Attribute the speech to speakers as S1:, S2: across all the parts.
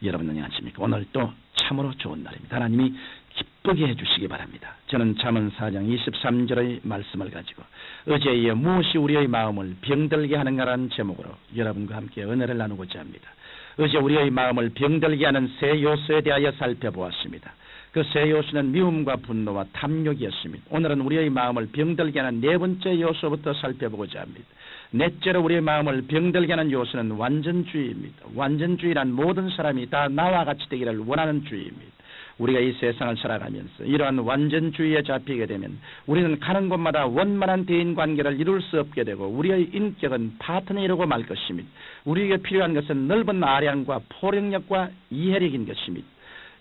S1: 여러분은 안녕하십니까? 오늘 또 참으로 좋은 날입니다. 하나님이 기쁘게 해주시기 바랍니다. 저는 잠언 4장 23절의 말씀을 가지고 어제에 이어 무엇이 우리의 마음을 병들게 하는가라는 제목으로 여러분과 함께 은혜를 나누고자 합니다. 어제 우리의 마음을 병들게 하는 세 요소에 대하여 살펴보았습니다. 그 세 요소는 미움과 분노와 탐욕이었습니다. 오늘은 우리의 마음을 병들게 하는 네 번째 요소부터 살펴보고자 합니다. 넷째로 우리의 마음을 병들게 하는 요소는 완전주의입니다. 완전주의란 모든 사람이 다 나와 같이 되기를 원하는 주의입니다. 우리가 이 세상을 살아가면서 이러한 완전주의에 잡히게 되면 우리는 가는 곳마다 원만한 대인관계를 이룰 수 없게 되고 우리의 인격은 파탄에 이르고 말 것입니다. 우리에게 필요한 것은 넓은 아량과 포용력과 이해력인 것입니다.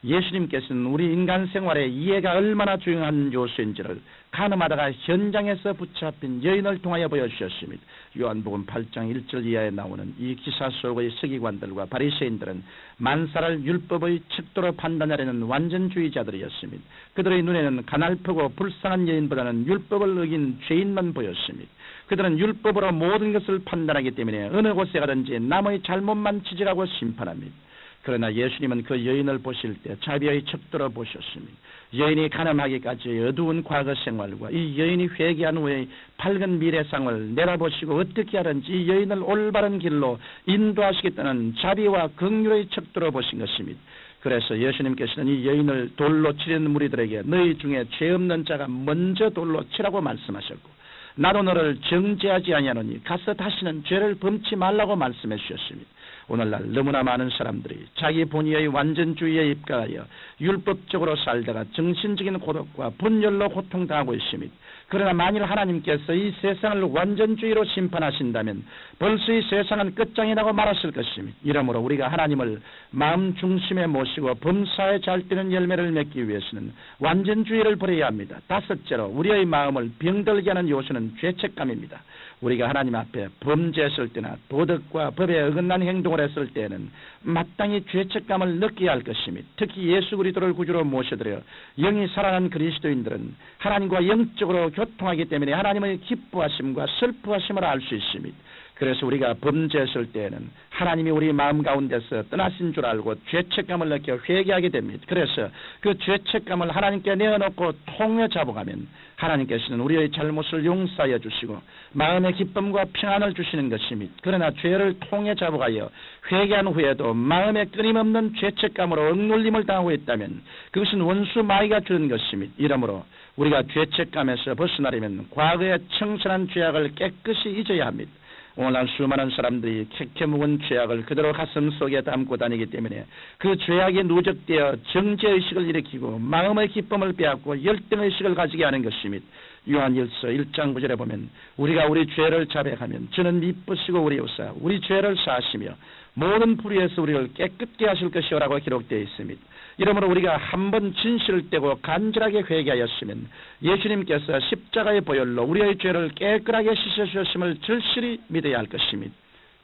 S1: 예수님께서는 우리 인간 생활에 이해가 얼마나 중요한 요소인지를 가늠하다가 현장에서 붙잡힌 여인을 통하여 보여주셨습니다. 요한복음 8장 1절 이하에 나오는 이 기사 속의 서기관들과 바리새인들은 만사를 율법의 척도로 판단하려는 완전주의자들이었습니다. 그들의 눈에는 가날프고 불쌍한 여인보다는 율법을 어긴 죄인만 보였습니다. 그들은 율법으로 모든 것을 판단하기 때문에 어느 곳에 가든지 남의 잘못만 지적하고 심판합니다. 그러나 예수님은 그 여인을 보실 때 자비의 척도로 보셨습니다. 여인이 가늠하기까지 어두운 과거 생활과 이 여인이 회개한 후에 밝은 미래상을 내다보시고 어떻게 하든지 이 여인을 올바른 길로 인도하시겠다는 자비와 긍휼의 척도로 보신 것입니다. 그래서 예수님께서는 이 여인을 돌로 치려는 무리들에게 너희 중에 죄 없는 자가 먼저 돌로 치라고 말씀하셨고 나도 너를 정죄하지 아니하노니 가서 다시는 죄를 범치 말라고 말씀해 주셨습니다. 오늘날 너무나 많은 사람들이 자기 본의의 완전주의에 입각하여 율법적으로 살다가 정신적인 고독과 분열로 고통당하고 있습니다. 그러나 만일 하나님께서 이 세상을 완전주의로 심판하신다면 벌써 이 세상은 끝장이라고 말하실 것입니다. 이러므로 우리가 하나님을 마음 중심에 모시고 범사에 잘 되는 열매를 맺기 위해서는 완전주의를 버려야 합니다. 다섯째로 우리의 마음을 병들게 하는 요소는 죄책감입니다. 우리가 하나님 앞에 범죄했을 때나 도덕과 법에 어긋난 행동을 했을 때에는 마땅히 죄책감을 느껴야 할 것입니다. 특히 예수 그리스도를 구주로 모셔드려 영이 살아난 그리스도인들은 하나님과 영적으로 교통하기 때문에 하나님의 기뻐하심과 슬퍼하심을 알 수 있습니다. 그래서 우리가 범죄했을 때에는 하나님이 우리 마음 가운데서 떠나신 줄 알고 죄책감을 느껴 회개하게 됩니다. 그래서 그 죄책감을 하나님께 내어놓고 통해 잡아가면 하나님께서는 우리의 잘못을 용서하여 주시고 마음의 기쁨과 평안을 주시는 것입니다. 그러나 죄를 통해 잡아가여 회개한 후에도 마음에 끊임없는 죄책감으로 억눌림을 당하고 있다면 그것은 원수 마귀가 주는 것입니다. 이러므로 우리가 죄책감에서 벗어나려면 과거의 청산한 죄악을 깨끗이 잊어야 합니다. 오늘날 수많은 사람들이 캐캐 묵은 죄악을 그대로 가슴 속에 담고 다니기 때문에 그 죄악이 누적되어 정죄의식을 일으키고 마음의 기쁨을 빼앗고 열등의식을 가지게 하는 것입니다. 요한일서 1장 9절에 보면 우리가 우리 죄를 자백하면 저는 미쁘시고 우리우사 우리 죄를 사하시며 모든 불의에서 우리를 깨끗게 하실 것이오라고 기록되어 있습니다. 이러므로 우리가 한번 진실을 떼고 간절하게 회개하였으면 예수님께서 십자가의 보혈로 우리의 죄를 깨끗하게 씻어주셨음을 절실히 믿어야 할 것입니다.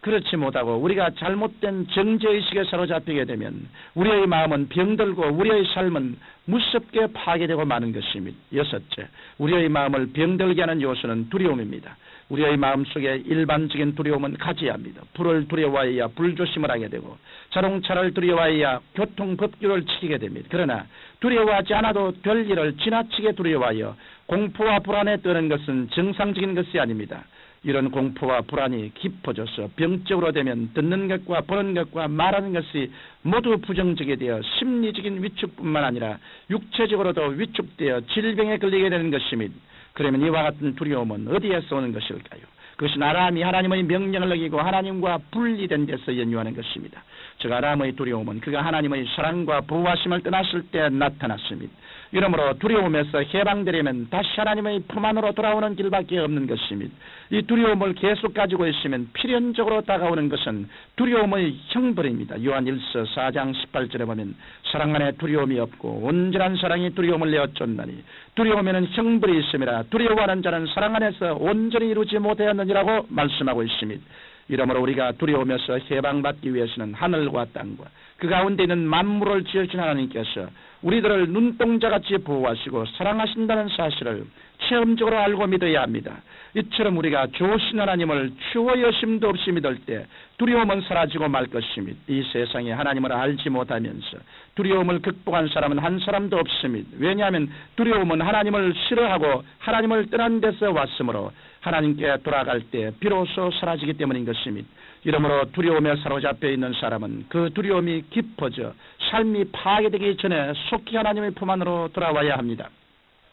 S1: 그렇지 못하고 우리가 잘못된 정죄의식에 사로잡히게 되면 우리의 마음은 병들고 우리의 삶은 무섭게 파괴되고 마는 것입니다. 여섯째, 우리의 마음을 병들게 하는 요소는 두려움입니다. 우리의 마음속에 일반적인 두려움은 가져야 합니다. 불을 두려워해야 불조심을 하게 되고 자동차를 두려워해야 교통법규를 지키게 됩니다. 그러나 두려워하지 않아도 될 일을 지나치게 두려워하여 공포와 불안에 떠는 것은 정상적인 것이 아닙니다. 이런 공포와 불안이 깊어져서 병적으로 되면 듣는 것과 보는 것과 말하는 것이 모두 부정적이 되어 심리적인 위축뿐만 아니라 육체적으로도 위축되어 질병에 걸리게 되는 것입니다. 그러면 이와 같은 두려움은 어디에서 오는 것일까요? 그것은 아람이 하나님의 명령을 어기고 하나님과 분리된 데서 연유하는 것입니다. 즉 아람의 두려움은 그가 하나님의 사랑과 보호하심을 떠났을 때 나타났습니다. 이러므로 두려움에서 해방되려면 다시 하나님의 품 안으로 돌아오는 길밖에 없는 것입니다. 이 두려움을 계속 가지고 있으면 필연적으로 다가오는 것은 두려움의 형벌입니다. 요한일서 4장 18절에 보면 사랑 안에 두려움이 없고 온전한 사랑이 두려움을 내어 쫓나니 두려움에는 형벌이 있음이라 두려워하는 자는 사랑 안에서 온전히 이루지 못하였느니라고 말씀하고 있습니다. 이러므로 우리가 두려움에서 해방받기 위해서는 하늘과 땅과 그 가운데 있는 만물을 지으신 하나님께서 우리들을 눈동자같이 보호하시고 사랑하신다는 사실을 체험적으로 알고 믿어야 합니다. 이처럼 우리가 좋으신 하나님을 추워 여심도 없이 믿을 때 두려움은 사라지고 말 것입니다. 이 세상에 하나님을 알지 못하면서 두려움을 극복한 사람은 한 사람도 없습니다. 왜냐하면 두려움은 하나님을 싫어하고 하나님을 떠난 데서 왔으므로 하나님께 돌아갈 때 비로소 사라지기 때문인 것입니다. 이러므로 두려움에 사로잡혀 있는 사람은 그 두려움이 깊어져 삶이 파괴되기 전에 속히 하나님의 품 안으로 돌아와야 합니다.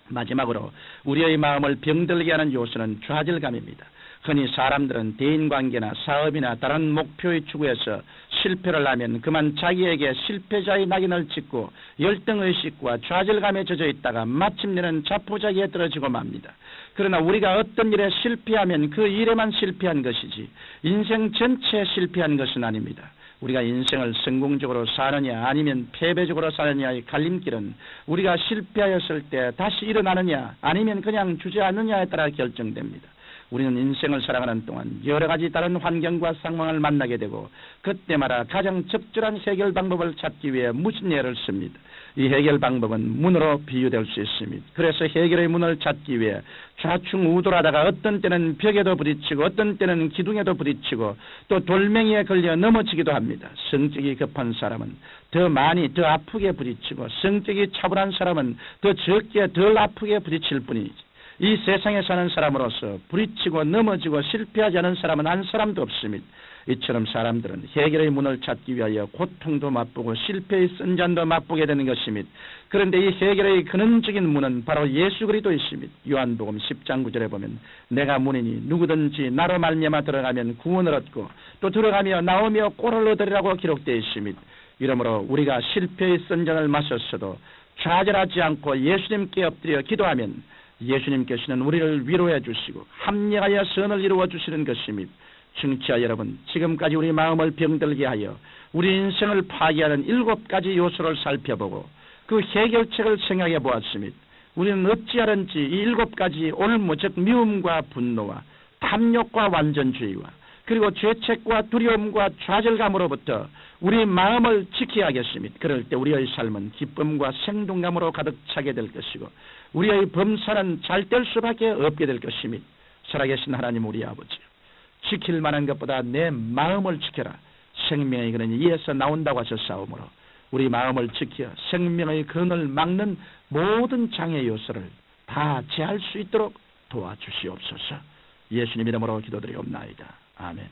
S1: 마지막으로 우리의 마음을 병들게 하는 요소는 좌절감입니다. 흔히 사람들은 대인관계나 사업이나 다른 목표의 추구에서 실패를 하면 그만 자기에게 실패자의 낙인을 찍고 열등의식과 좌절감에 젖어 있다가 마침내는 자포자기에 떨어지고 맙니다. 그러나 우리가 어떤 일에 실패하면 그 일에만 실패한 것이지 인생 전체에 실패한 것은 아닙니다. 우리가 인생을 성공적으로 사느냐 아니면 패배적으로 사느냐의 갈림길은 우리가 실패하였을 때 다시 일어나느냐 아니면 그냥 주저앉느냐에 따라 결정됩니다. 우리는 인생을 살아가는 동안 여러 가지 다른 환경과 상황을 만나게 되고 그때마다 가장 적절한 해결 방법을 찾기 위해 무진예를 씁니다. 이 해결 방법은 문으로 비유될 수 있습니다. 그래서 해결의 문을 찾기 위해 좌충우돌하다가 어떤 때는 벽에도 부딪히고 어떤 때는 기둥에도 부딪히고 또 돌멩이에 걸려 넘어지기도 합니다. 성격이 급한 사람은 더 많이 더 아프게 부딪히고 성격이 차분한 사람은 더 적게 덜 아프게 부딪힐 뿐이지. 이 세상에 사는 사람으로서 부딪히고 넘어지고 실패하지 않은 사람은 한 사람도 없습니다. 이처럼 사람들은 해결의 문을 찾기 위하여 고통도 맛보고 실패의 쓴잔도 맛보게 되는 것입니다. 그런데 이 해결의 근원적인 문은 바로 예수 그리스도이십니다. 요한복음 10장 9절에 보면 내가 문이니 누구든지 나로 말미암아 들어가면 구원을 얻고 또 들어가며 나오며 꼴을 얻으리라고 기록되어 있습니다. 이러므로 우리가 실패의 쓴잔을 마셨어도 좌절하지 않고 예수님께 엎드려 기도하면 예수님께서는 우리를 위로해 주시고 합력하여 선을 이루어 주시는 것입니다. 청취자 여러분, 지금까지 우리 마음을 병들게 하여 우리 인생을 파괴하는 7가지 요소를 살펴보고 그 해결책을 생각해 보았습니다. 우리는 어찌하든지 이 7가지 올무, 즉 미움과 분노와 탐욕과 완전주의와 그리고 죄책과 두려움과 좌절감으로부터 우리 마음을 지켜야 하겠습니다. 그럴 때 우리의 삶은 기쁨과 생동감으로 가득 차게 될 것이고 우리의 범사는 잘 될 수밖에 없게 될 것입니다. 살아계신 하나님 우리 아버지, 지킬 만한 것보다 내 마음을 지켜라. 생명의 근원이 이에서 나온다고 하셨사오므로 우리 마음을 지켜 생명의 근원을 막는 모든 장애 요소를 다 제할 수 있도록 도와주시옵소서. 예수님 이름으로 기도드리옵나이다. 아멘.